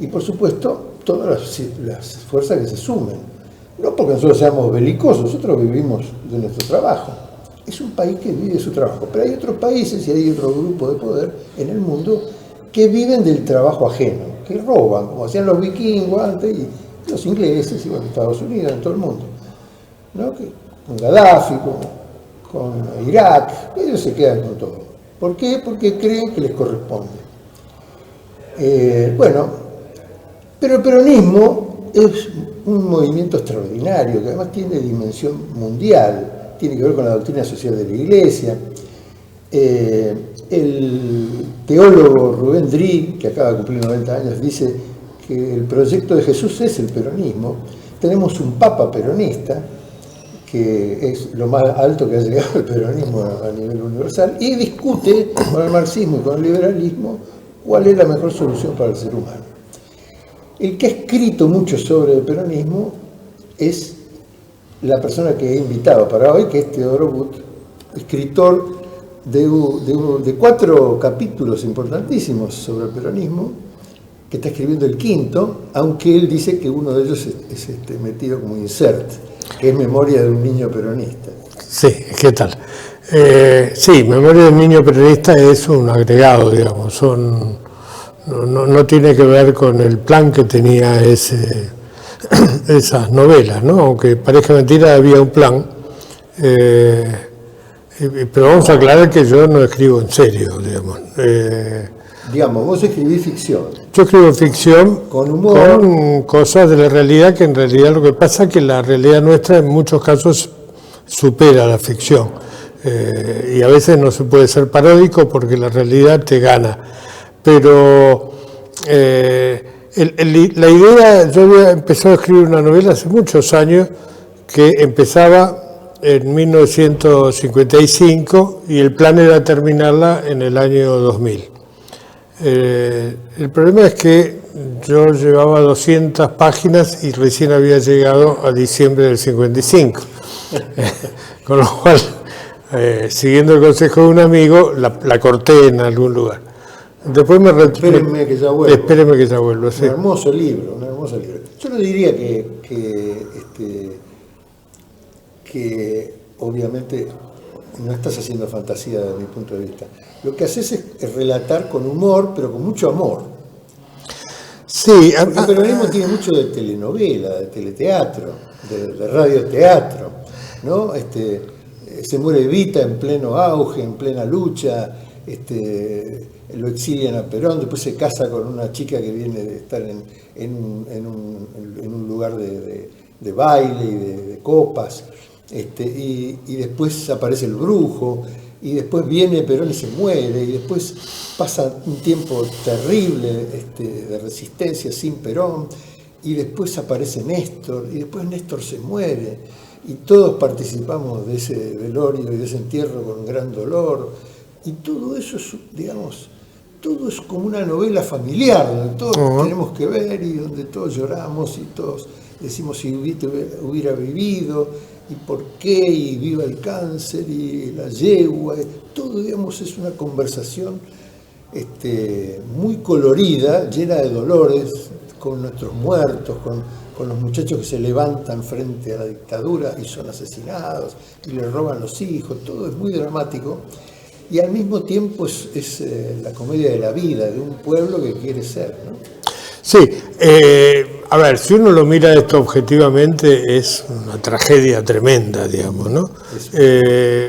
y por supuesto todas las fuerzas que se sumen. No porque nosotros seamos belicosos, nosotros vivimos de nuestro trabajo. Es un país que vive de su trabajo, pero hay otros países y hay otro grupo de poder en el mundo que viven del trabajo ajeno, que roban, como hacían los vikingos antes y los ingleses y bueno, Estados Unidos, en todo el mundo, ¿no? Con Gaddafi, con Irak, ellos se quedan con todo. ¿Por qué? Porque creen que les corresponde. Pero el peronismo es un movimiento extraordinario que además tiene dimensión mundial, tiene que ver con la doctrina social de la Iglesia. El teólogo Rubén Dri, que acaba de cumplir 90 años, dice que el proyecto de Jesús es el peronismo. Tenemos un papa peronista, que es lo más alto que ha llegado el peronismo a nivel universal, y discute con el marxismo y con el liberalismo cuál es la mejor solución para el ser humano. El que ha escrito mucho sobre el peronismo es la persona que he invitado para hoy, que es Teodoro Gut, escritor de 4 capítulos importantísimos sobre el peronismo, que está escribiendo el 5º, aunque él dice que uno de ellos es metido como insert, que es Memoria de un niño peronista. Sí, ¿qué tal? Sí, Memoria de un niño peronista es un agregado, digamos, no tiene que ver con el plan que tenía esas novelas, ¿no? Aunque parezca mentira, había un plan. Pero vamos a aclarar que yo no escribo en serio, digamos. Digamos, vos escribís ficción. Yo escribo ficción con humor, con cosas de la realidad, que en realidad lo que pasa es que la realidad nuestra en muchos casos supera la ficción. Y a veces no se puede ser paródico porque la realidad te gana. Pero la idea, yo había empezado a escribir una novela hace muchos años que empezaba en 1955 y el plan era terminarla en el año 2000. El problema es que yo llevaba 200 páginas y recién había llegado a diciembre del 55. Con lo cual, siguiendo el consejo de un amigo, la corté en algún lugar. Después me retiré. Espérenme que ya vuelvo. Espérenme que ya vuelvo, sí. Un hermoso libro. Yo no diría que obviamente no estás haciendo fantasía desde mi punto de vista. Lo que haces es relatar con humor, pero con mucho amor. Sí. Porque el peronismo tiene mucho de telenovela, de teleteatro, de radioteatro, ¿no? Se muere Evita en pleno auge, en plena lucha, lo exilian a Perón, después se casa con una chica que viene de estar en un lugar de baile y de copas, y después aparece el brujo, y después viene Perón y se muere, y después pasa un tiempo terrible de resistencia sin Perón, y después aparece Néstor, y después Néstor se muere, y todos participamos de ese velorio y de ese entierro con gran dolor, y todo eso es, digamos, todo es como una novela familiar, donde todos tenemos que ver y donde todos lloramos y todos decimos si hubiera vivido y por qué, y viva el cáncer y la yegua, todo, digamos, es una conversación muy colorida, llena de dolores, con nuestros muertos, con los muchachos que se levantan frente a la dictadura y son asesinados y les roban los hijos, todo es muy dramático. Y al mismo tiempo es la comedia de la vida, de un pueblo que quiere ser, ¿no? Sí, a ver, si uno lo mira esto objetivamente, es una tragedia tremenda, digamos, ¿no?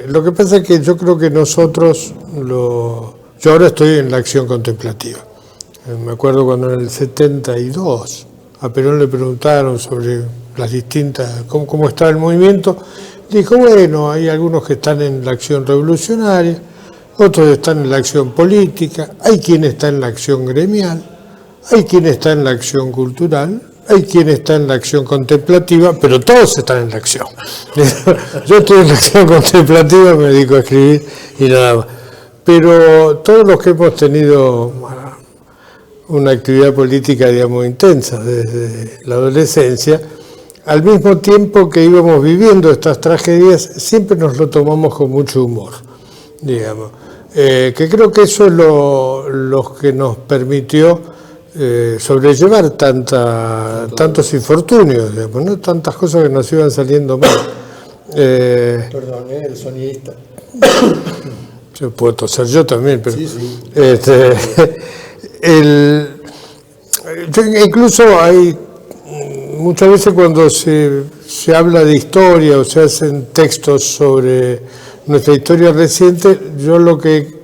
Lo que pasa es que yo creo que nosotros, yo ahora estoy en la acción contemplativa. Me acuerdo cuando en el 72 a Perón le preguntaron sobre las distintas, cómo está el movimiento, dijo, bueno, hay algunos que están en la acción revolucionaria, otros están en la acción política, hay quien está en la acción gremial, hay quien está en la acción cultural, hay quien está en la acción contemplativa, pero todos están en la acción. Yo estoy en la acción contemplativa, me dedico a escribir y nada más. Pero todos los que hemos tenido una actividad política, digamos, intensa desde la adolescencia, al mismo tiempo que íbamos viviendo estas tragedias, siempre nos lo tomamos con mucho humor, digamos. Que creo que eso es lo que nos permitió sobrellevar tantos infortunios, digamos, ¿no? Tantas cosas que nos iban saliendo mal. Perdón, el sonidista. Yo puedo toser yo también, pero Sí, sí. Incluso hay muchas veces cuando se habla de historia o se hacen textos sobre nuestra historia reciente, yo lo que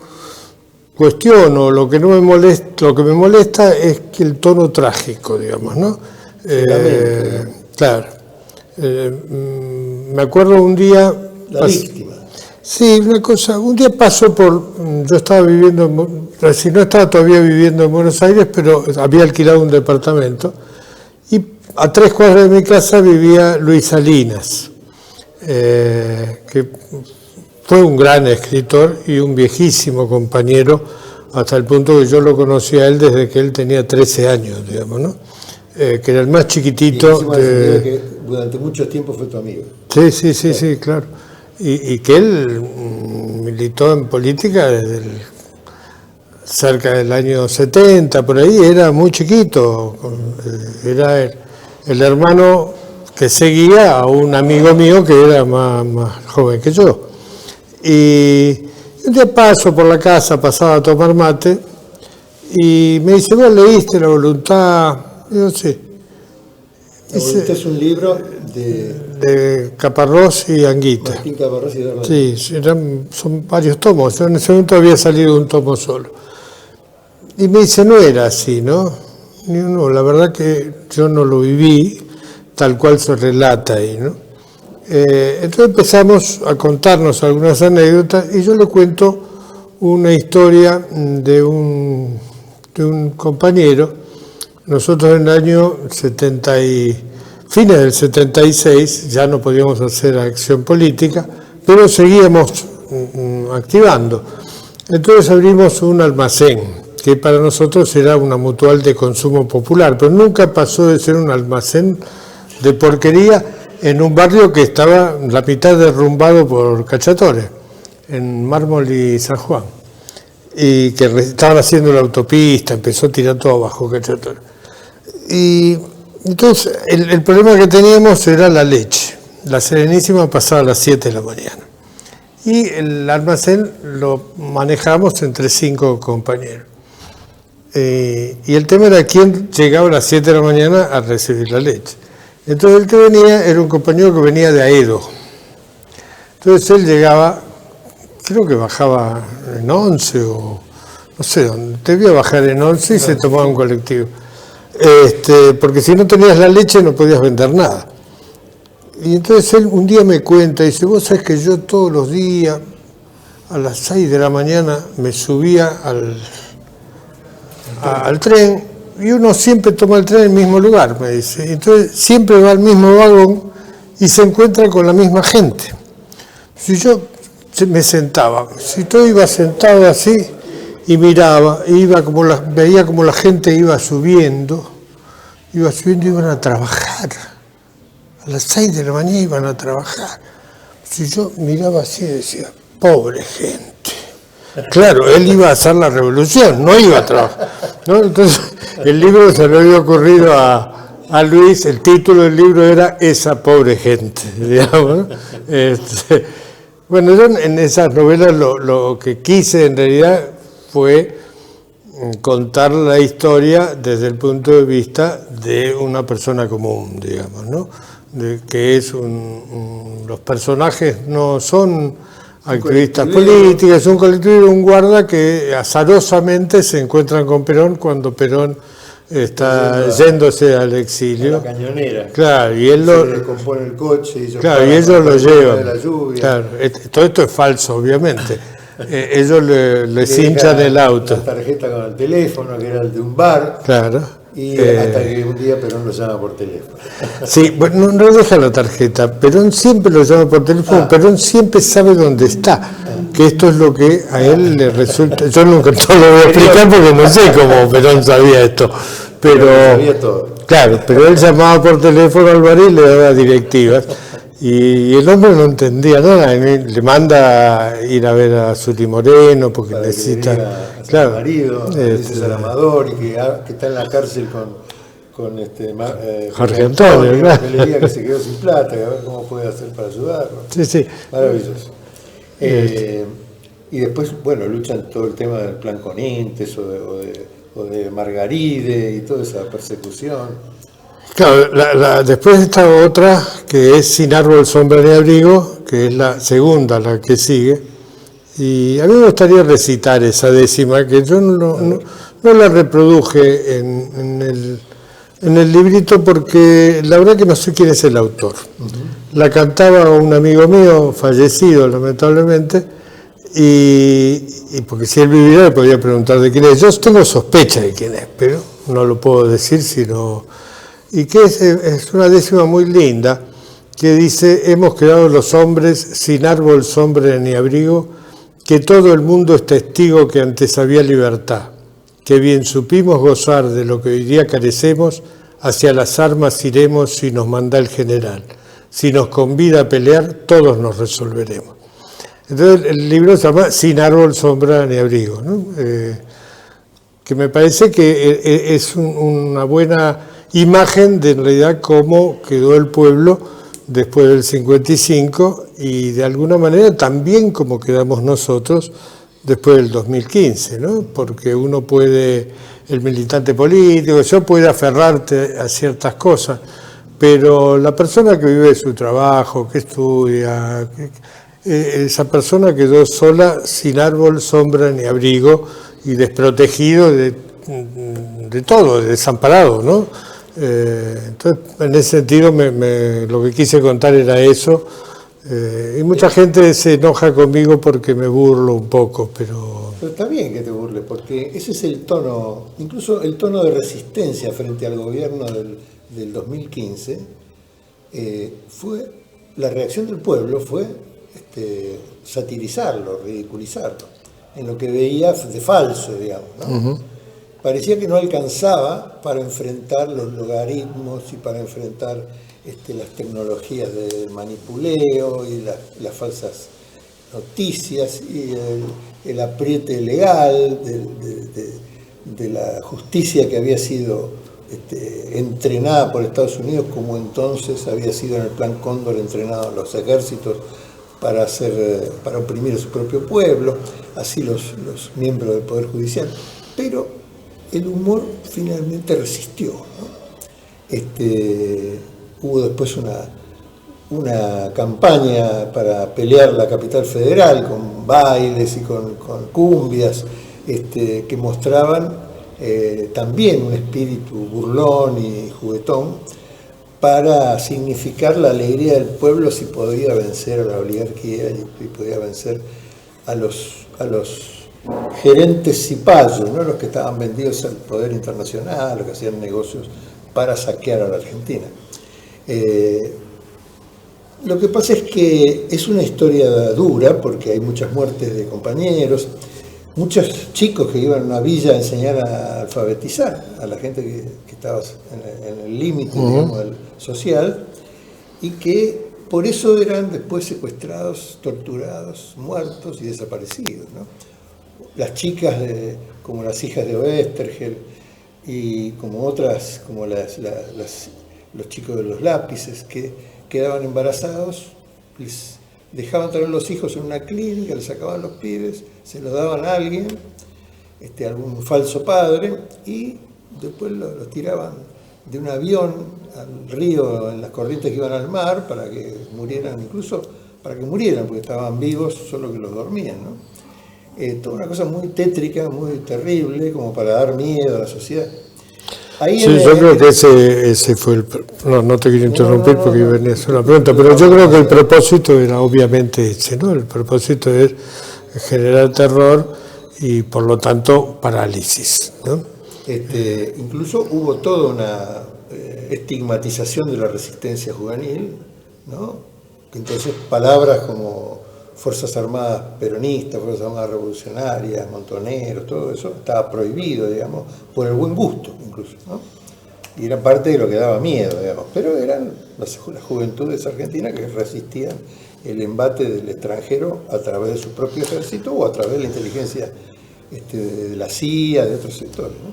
cuestiono, lo que me molesta es que el tono trágico, digamos, ¿no? Claro. Me acuerdo un día... La víctima. Sí, una cosa, un día pasó yo estaba viviendo, si no estaba todavía viviendo en Buenos Aires, pero había alquilado un departamento, y a 3 cuadras de mi casa vivía Luis Salinas, que fue un gran escritor y un viejísimo compañero, hasta el punto que yo lo conocí a él desde que él tenía 13 años, digamos, ¿no? Que era el más chiquitito. Que durante mucho tiempo fue tu amigo. Sí, claro. Y que él militó en política desde cerca del año 70, por ahí, era muy chiquito. Era el hermano que seguía a un amigo mío que era más joven que yo. Y un día paso por la casa, pasaba a tomar mate, y me dice, ¿vos leíste La Voluntad? Y yo, sí. La Voluntad es un libro de Caparrós y Anguita. Martín Caparrós y Eduardo. Sí, son varios tomos. En ese momento había salido un tomo solo. Y me dice, no era así, ¿no? No, la verdad que yo no lo viví tal cual se relata ahí, ¿no? Entonces empezamos a contarnos algunas anécdotas y yo le cuento una historia de un compañero. Nosotros en el año fines del 76 ya no podíamos hacer acción política, pero seguíamos activando. Entonces abrimos un almacén, que para nosotros era una mutual de consumo popular, pero nunca pasó de ser un almacén de porquería en un barrio que estaba la mitad derrumbado por cachatores, en Mármol y San Juan, y que estaban haciendo la autopista, empezó a tirar todo abajo cachatores. Y entonces el problema que teníamos era la leche. La Serenísima pasaba a las 7 de la mañana. Y el almacén lo manejamos entre 5 compañeros. Y el tema era quién llegaba a las 7 de la mañana a recibir la leche. Entonces el que venía era un compañero que venía de Aedo. Entonces él llegaba, creo que bajaba en 11 o no sé dónde, debía bajar en 11 y se tomaba un colectivo. Porque si no tenías la leche no podías vender nada. Y entonces él un día me cuenta, dice, vos sabés que yo todos los días a las 6 de la mañana me subía al tren, y uno siempre toma el tren en el mismo lugar, me dice. Entonces siempre va al mismo vagón y se encuentra con la misma gente. Si yo me sentaba, si yo iba sentado así y miraba, veía como la gente iba subiendo, iban a trabajar. A las 6 de la mañana iban a trabajar. Si yo miraba así decía, pobre gente. Claro, él iba a hacer la revolución, no iba a trabajar, ¿no? Entonces, el libro se le había ocurrido a Luis, el título del libro era Esa pobre gente, digamos, ¿no? Bueno, yo en esas novelas lo que quise en realidad fue contar la historia desde el punto de vista de una persona común, digamos, ¿no? Los personajes no son activistas políticos, es un colectivo, un guarda que azarosamente se encuentran con Perón cuando Perón está yéndose al exilio. La cañonera. Claro, y él se le compone el coche y ellos lo llevan. La lluvia. Claro, todo esto es falso, obviamente. Ellos les hinchan el auto. La tarjeta con el teléfono, que era el de un bar. Claro. Y hasta que un día Perón lo llama por teléfono. Sí, bueno, no deja la tarjeta. Perón siempre lo llama por teléfono. Perón siempre sabe dónde está. Que esto es lo que a él le resulta. Yo nunca lo voy a explicar porque no sé cómo Perón sabía esto. Pero sabía todo. Claro, pero él llamaba por teléfono al bar y le daba directivas. Y el hombre no entendía nada, le manda ir a ver a Suri Moreno porque para necesita... que a claro, su marido, César Amador, y que está en la cárcel con Jorge Antonio, claro. que le diga que se quedó sin plata, que a ver cómo puede hacer para ayudarlo. Sí, sí. Maravilloso. Y después, bueno, luchan todo el tema del plan Conintes o de Margaride y toda esa persecución. Claro, después está otra que es Sin árbol, sombra ni abrigo, que es la segunda, la que sigue. Y a mí me gustaría recitar esa décima, que yo no la reproduje en el librito porque la verdad que no sé quién es el autor. La cantaba un amigo mío, fallecido lamentablemente, y porque si él viviera le podría preguntar de quién es. Yo tengo sospecha de quién es, pero no lo puedo decir sino... Y que es una décima muy linda, que dice: hemos quedado los hombres sin árbol, sombra ni abrigo, que todo el mundo es testigo que antes había libertad, que bien supimos gozar de lo que hoy día carecemos, hacia las armas iremos si nos manda el general, si nos convida a pelear, todos nos resolveremos. Entonces el libro se llama Sin árbol, sombra ni abrigo, ¿no? Que me parece que es una buena imagen de en realidad cómo quedó el pueblo después del 55 y de alguna manera también como quedamos nosotros después del 2015, ¿no? Porque uno puede, el militante político, yo puede aferrarte a ciertas cosas, pero la persona que vive su trabajo, que estudia, esa persona quedó sola, sin árbol, sombra ni abrigo y desprotegido de todo, desamparado, ¿no? Entonces, en ese sentido, lo que quise contar era eso. Y mucha gente se enoja conmigo porque me burlo un poco, pero... Pero está bien que te burles, porque ese es el tono, incluso el tono de resistencia frente al gobierno del 2015, fue, la reacción del pueblo fue satirizarlo, ridiculizarlo, en lo que veía de falso, digamos, ¿no? Parecía que no alcanzaba para enfrentar los logaritmos y para enfrentar las tecnologías de manipuleo y las falsas noticias y el apriete legal de la justicia que había sido entrenada por Estados Unidos, como entonces había sido en el Plan Cóndor entrenado los ejércitos para oprimir a su propio pueblo, así los miembros del Poder Judicial. Pero el humor finalmente resistió, ¿no? Hubo después una campaña para pelear la capital federal con bailes y con cumbias que mostraban también un espíritu burlón y juguetón para significar la alegría del pueblo si podía vencer a la oligarquía y podía vencer a los gerentes cipayos, ¿no? Los que estaban vendidos al poder internacional, los que hacían negocios para saquear a la Argentina. Lo que pasa es que es una historia dura porque hay muchas muertes de compañeros, muchos chicos que iban a una villa a enseñar a alfabetizar a la gente que estaba en el límite, digamos, social, y que por eso eran después secuestrados, torturados, muertos y desaparecidos, ¿no? Las chicas, como las hijas de Oestergel, y como otras, como los chicos de los lápices, que quedaban embarazados, les dejaban traer los hijos en una clínica, les sacaban los pibes, se los daban a alguien, algún falso padre, y después los tiraban de un avión al río, en las corrientes que iban al mar, para que murieran, incluso para que murieran, porque estaban vivos, solo que los dormían, ¿no? Toda una cosa muy tétrica, muy terrible, como para dar miedo a la sociedad. Ahí sí, yo creo que ese fue el... No te quiero interrumpir porque venía a hacer una pregunta, pero yo creo que el propósito era obviamente ese, ¿no? El propósito es generar terror y por lo tanto parálisis, ¿no? Incluso hubo toda una estigmatización de la resistencia juvenil, ¿no? Entonces palabras como Fuerzas Armadas peronistas, Fuerzas Armadas revolucionarias, montoneros, todo eso estaba prohibido, digamos, por el buen gusto incluso, ¿no? y era parte de lo que daba miedo, digamos, pero eran las juventudes argentinas que resistían el embate del extranjero a través de su propio ejército o a través de la inteligencia de la CIA, de otros sectores, ¿no?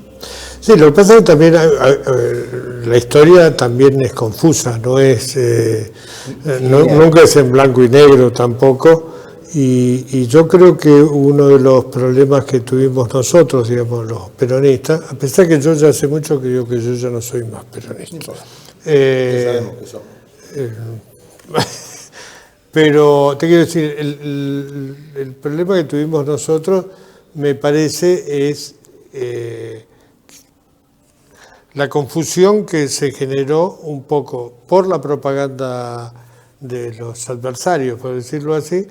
Sí, lo que pasa es que también la historia también es confusa, no es nunca es en blanco y negro tampoco, y yo creo que uno de los problemas que tuvimos nosotros, digamos, los peronistas, a pesar que yo ya hace mucho que digo que yo ya no soy más peronista. Sabemos que somos. Pero te quiero decir, el problema que tuvimos nosotros, me parece, es la confusión que se generó un poco por la propaganda de los adversarios, por decirlo así,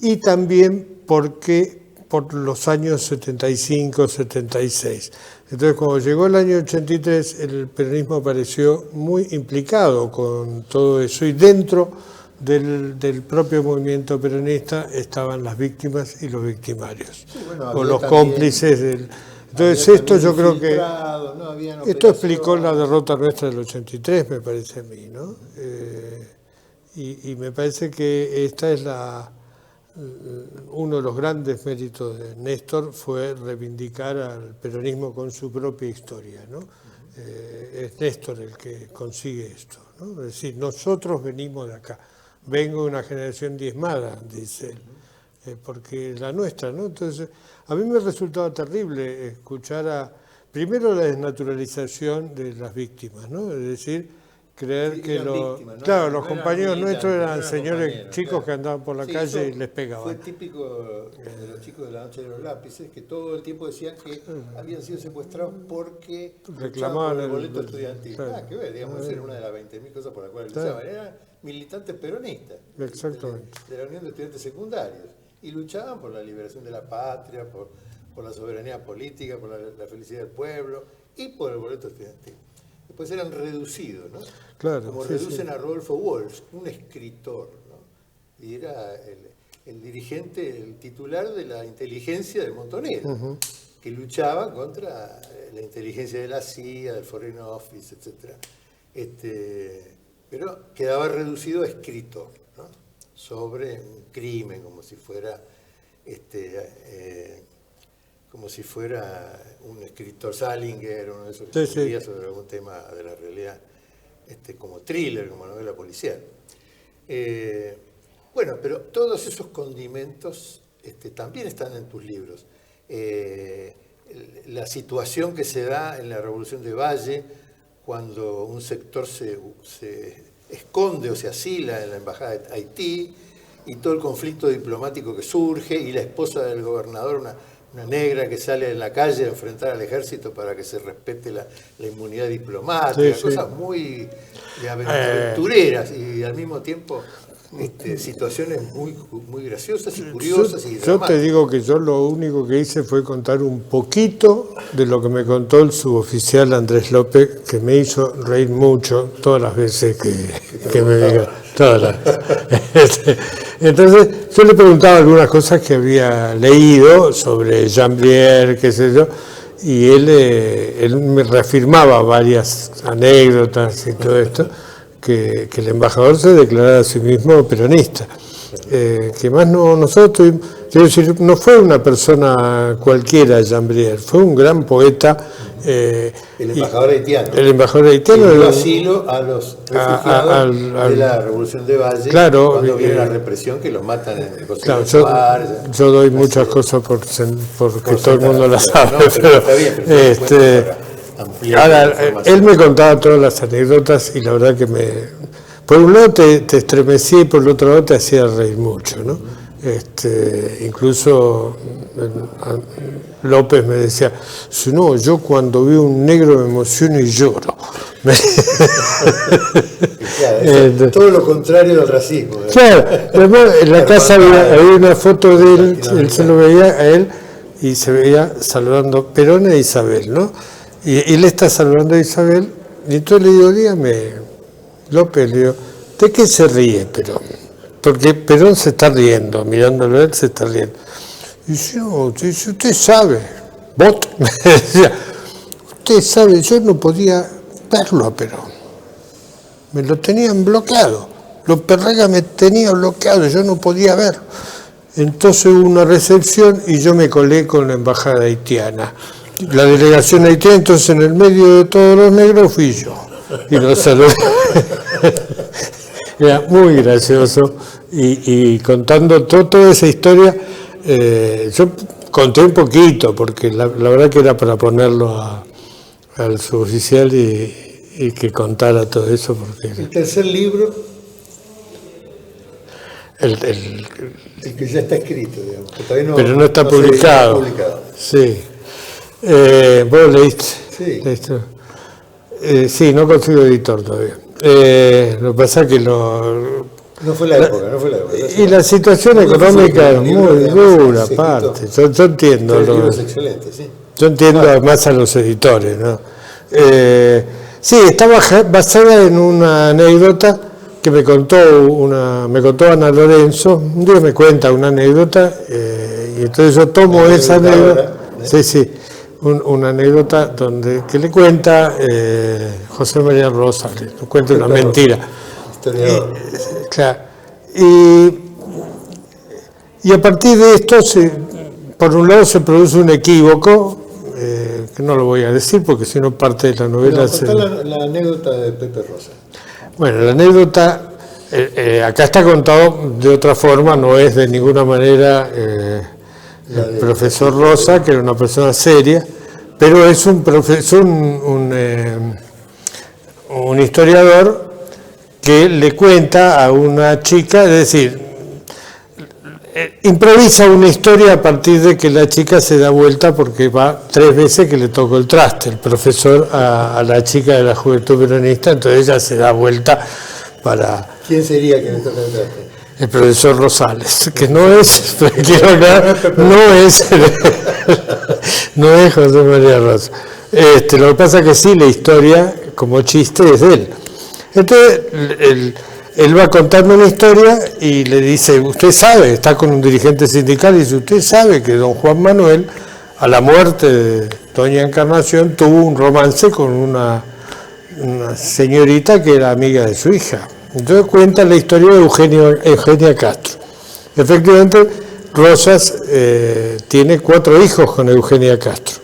y también por los años 75, 76. Entonces, cuando llegó el año 83, el peronismo apareció muy implicado con todo eso, y dentro del propio movimiento peronista estaban las víctimas y los victimarios, sí, bueno, o los cómplices del... Entonces esto yo creo que... Esto explicó la derrota nuestra del 83, me parece a mí, ¿no? Y me parece que esta es uno de los grandes méritos de Néstor, fue reivindicar al peronismo con su propia historia, ¿no? Es Néstor el que consigue esto, ¿no? Es decir, nosotros venimos de acá. Vengo de una generación diezmada, dice él, porque la nuestra, ¿no? Entonces, a mí me resultaba terrible escuchar primero la desnaturalización de las víctimas, ¿no? Es decir, creer sí, que víctimas, ¿no? Claro, los compañeros nuestros eran señores chicos claro. que andaban por la calle y les pegaban. Fue típico de los chicos de la noche de los lápices, que todo el tiempo decían que habían sido secuestrados porque reclamaban el boleto estudiantil. Claro. Que ver, digamos, era una de las 20.000 cosas por las cuales luchaban. Eran militantes peronistas de la Unión de Estudiantes Secundarios y luchaban por la liberación de la patria, por la soberanía política, por la felicidad del pueblo y por el boleto estudiantil. Después eran reducidos, ¿no? Claro, como reducen a Rodolfo Walsh, un escritor, ¿no? Y era el dirigente, el titular de la inteligencia de Montonera, que luchaba contra la inteligencia de la CIA, del Foreign Office, etc. Pero quedaba reducido a escritor, ¿no? Sobre un crimen, como si fuera un escritor Salinger, uno de esos que escribía sobre algún tema de la realidad, como thriller, como novela policial. Bueno, pero todos esos condimentos también están en tus libros. La situación que se da en la Revolución de Valle, cuando un sector se esconde o se asila en la Embajada de Haití, y todo el conflicto diplomático que surge, y la esposa del gobernador, una negra que sale en la calle a enfrentar al ejército para que se respete la inmunidad diplomática, cosas muy aventureras y al mismo tiempo situaciones muy graciosas y curiosas y dramáticas. Yo te digo que yo lo único que hice fue contar un poquito de lo que me contó el suboficial Andrés López, que me hizo reír mucho todas las veces que me diga. Entonces yo le preguntaba algunas cosas que había leído sobre Jambrier, qué sé yo, y él me reafirmaba varias anécdotas y todo esto, que el embajador se declarara a sí mismo peronista. Que más nosotros, quiero decir, no fue una persona cualquiera Jambrier, fue un gran poeta. El embajador haitiano. El embajador haitiano. Dio asilo a los refugiados de la Revolución de Valle, claro, cuando viene la represión que los matan en el claro, yo doy muchas cosas porque todo el mundo las sabe, no, pero está bien, ahora, él me contaba todas las anécdotas y la verdad que por un lado te estremecía y por el otro lado te hacía reír mucho, ¿no? Incluso López me decía, si no, yo cuando veo un negro me emociono y lloro. Claro, todo lo contrario del racismo. Claro, además en la casa había una foto de él se lo veía a él y se veía saludando Perón e Isabel, ¿no? Y él está saludando a Isabel, y entonces le digo, dígame, López, le digo, ¿de qué se ríe Perón? Porque Perón se está riendo, mirándolo a él se está riendo. Y dice, no, usted sabe, vos me decía, usted sabe, yo no podía verlo a Perón. Me lo tenían bloqueado. Los Perrega me tenían bloqueado, yo no podía verlo. Entonces hubo una recepción y yo me colé con la embajada haitiana. La delegación haitiana, entonces en el medio de todos los negros fui yo. Y los saludé. Era muy gracioso. Y contando toda esa historia, yo conté un poquito, porque la verdad que era para ponerlo al suboficial y que contara todo eso. Porque el tercer libro, el que ya está escrito, digamos, que todavía pero no está publicado. Sí. ¿Vos leíste? Sí. ¿Leíste? Sí, no consigo editor todavía. Lo que pasa es que no fue la época. Y la situación económica es muy dura, aparte. Yo entiendo. El libro es excelente, sí. Yo entiendo además a los editores, ¿no? Sí, está basada en una anécdota que me contó Ana Lorenzo. Un día me cuenta una anécdota y entonces yo tomo esa anécdota. Sí. Una anécdota que le cuenta José María Rosa, le cuenta una mentira. Historiador. Claro. Y a partir de esto, por un lado se produce un equívoco, que no lo voy a decir porque si no parte de la novela... la anécdota de Pepe Rosa. Bueno, la anécdota, acá está contado de otra forma, no es de ninguna manera... el profesor Rosa, que era una persona seria, pero es un historiador que le cuenta a una chica, es decir, improvisa una historia a partir de que la chica se da vuelta porque va 3 veces que le tocó el traste, el profesor a la chica de la Juventud Peronista, entonces ella se da vuelta para... ¿Quién sería que le toca el traste? El profesor Rosales, que no es José María Rosa. Lo que pasa es que sí, la historia, como chiste, es de él. Entonces, él va contando una historia y le dice, usted sabe, está con un dirigente sindical, y dice, usted sabe que don Juan Manuel, a la muerte de doña Encarnación, tuvo un romance con una señorita que era amiga de su hija. Entonces cuenta la historia de Eugenia Castro. Efectivamente, Rosas tiene 4 hijos con Eugenia Castro,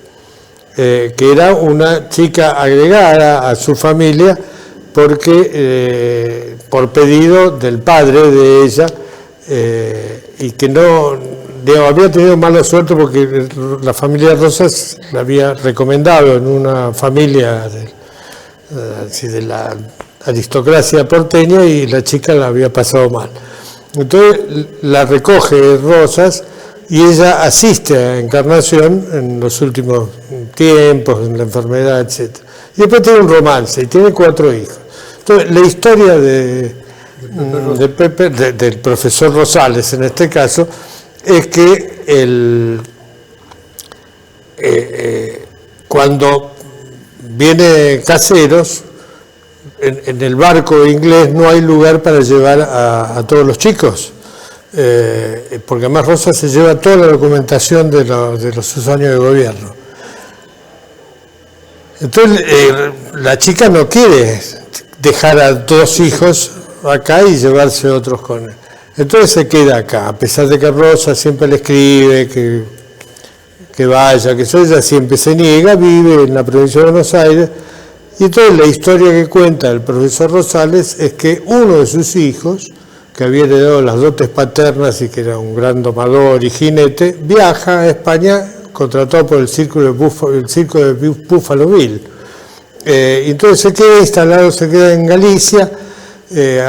que era una chica agregada a su familia porque por pedido del padre de ella, y que no había tenido mala suerte porque la familia Rosas la había recomendado en una familia de la aristocracia porteña y la chica la había pasado mal. Entonces la recoge Rosas y ella asiste a Encarnación en los últimos tiempos, en la enfermedad, etc. Y después tiene un romance y tiene 4 hijos. Entonces la historia de Pepe, del profesor Rosales en este caso, es que cuando viene Caseros, en el barco inglés no hay lugar para llevar a todos los chicos, porque además Rosa se lleva toda la documentación de sus años de gobierno. Entonces la chica no quiere dejar a 2 hijos acá y llevarse otros con él. Entonces se queda acá, a pesar de que Rosa siempre le escribe que vaya, que ella siempre se niega, vive en la provincia de Buenos Aires. Y entonces la historia que cuenta el profesor Rosales es que uno de sus hijos, que había heredado las dotes paternas y que era un gran domador y jinete, viaja a España contratado por el circo de Buffalo Bill. Entonces se queda instalado, se queda en Galicia,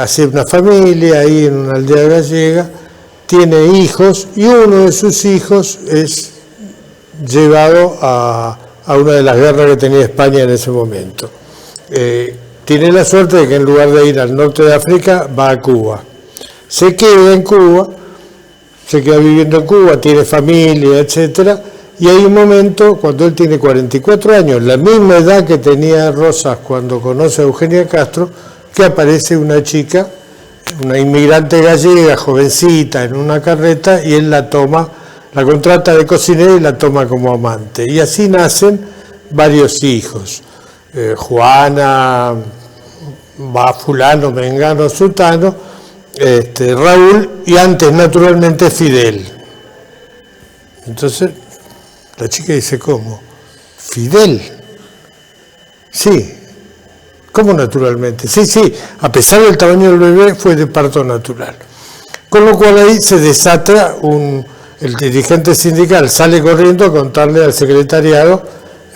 hace una familia ahí en una aldea gallega, tiene hijos y uno de sus hijos es llevado a una de las guerras que tenía España en ese momento. Tiene la suerte de que en lugar de ir al norte de África, va a Cuba. Se queda en Cuba, se queda viviendo en Cuba, tiene familia, etcétera, y hay un momento cuando él tiene 44 años, la misma edad que tenía Rosas cuando conoce a Eugenia Castro, que aparece una chica, una inmigrante gallega, jovencita, en una carreta, y él la contrata de cocinera y la toma como amante. Y así nacen varios hijos. Juana, va fulano, mengano, sultano, Raúl, y antes naturalmente Fidel. Entonces la chica dice, ¿cómo? ¿Fidel? Sí. ¿Cómo naturalmente? Sí, a pesar del tamaño del bebé fue de parto natural. Con lo cual ahí se desata el dirigente sindical sale corriendo a contarle al secretariado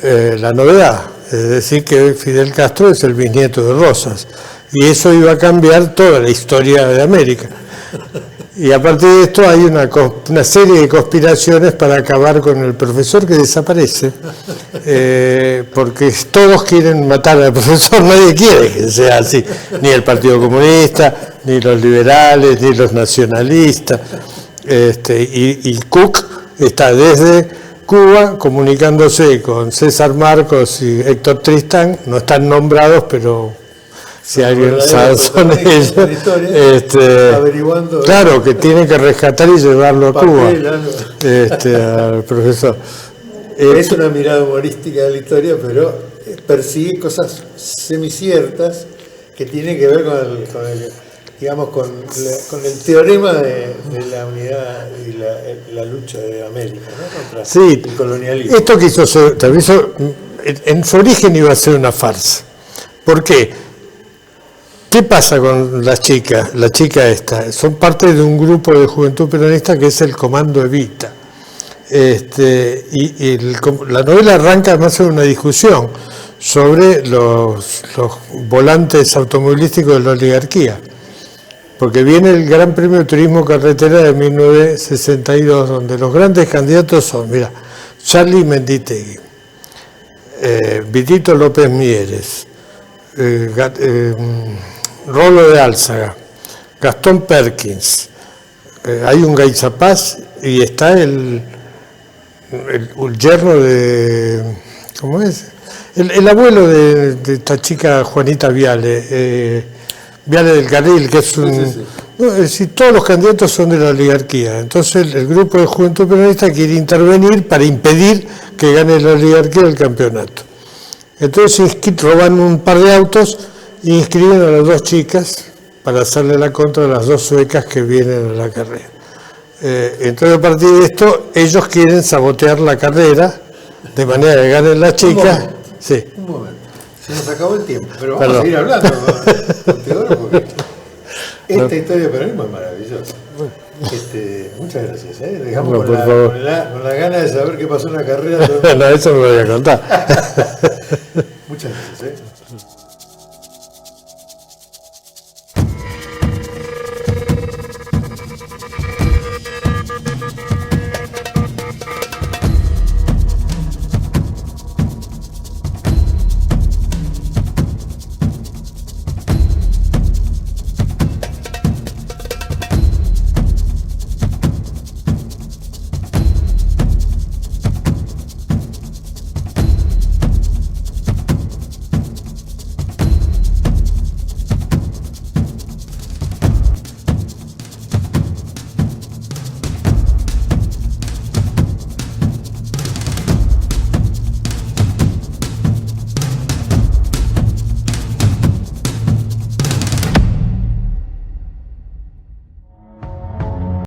la novedad, es decir, que Fidel Castro es el bisnieto de Rosas, y eso iba a cambiar toda la historia de América. Y a partir de esto hay una serie de conspiraciones para acabar con el profesor que desaparece, porque todos quieren matar al profesor, nadie quiere que sea así, ni el Partido Comunista, ni los liberales, ni los nacionalistas. Y Cook está desde Cuba comunicándose con César Marcos y Héctor Tristán, no están nombrados, pero si alguien sabe son ellos, averiguando, claro, que tienen que rescatar y llevarlo a Cuba, al profesor. Es una mirada humorística de la historia, pero persigue cosas semiciertas que tienen que ver con el teorema de la unidad y la lucha de América, ¿no? Contra el colonialismo. Esto quiso ser, también en su origen iba a ser una farsa. ¿Por qué? ¿Qué pasa con las chicas? La chica esta, son parte de un grupo de juventud peronista que es el Comando Evita. La novela arranca además en una discusión sobre los volantes automovilísticos de la oligarquía, porque viene el Gran Premio de Turismo Carretera de 1962, donde los grandes candidatos son, mira, Charlie Menditegui, Vitito López Mieres, Rolo de Álzaga, Gastón Perkins, hay un Gaizapaz y está el yerno de, ¿cómo es? El abuelo de esta chica Juanita Viale, Viale del Carril, que es un... Sí. No, es decir, todos los candidatos son de la oligarquía. Entonces el grupo de Juventud Peronista quiere intervenir para impedir que gane la oligarquía el campeonato. Entonces roban un par de autos e inscriben a las dos chicas para hacerle la contra a las dos suecas que vienen a la carrera. Entonces a partir de esto ellos quieren sabotear la carrera de manera que ganen las chicas. Un momento. Se nos acabó el tiempo, pero vamos a seguir hablando con Teodoro porque esta historia de peronismo es maravillosa. Muchas gracias. Dejamos con la gana de saber qué pasó en la carrera. No, eso me lo voy a contar. Muchas gracias.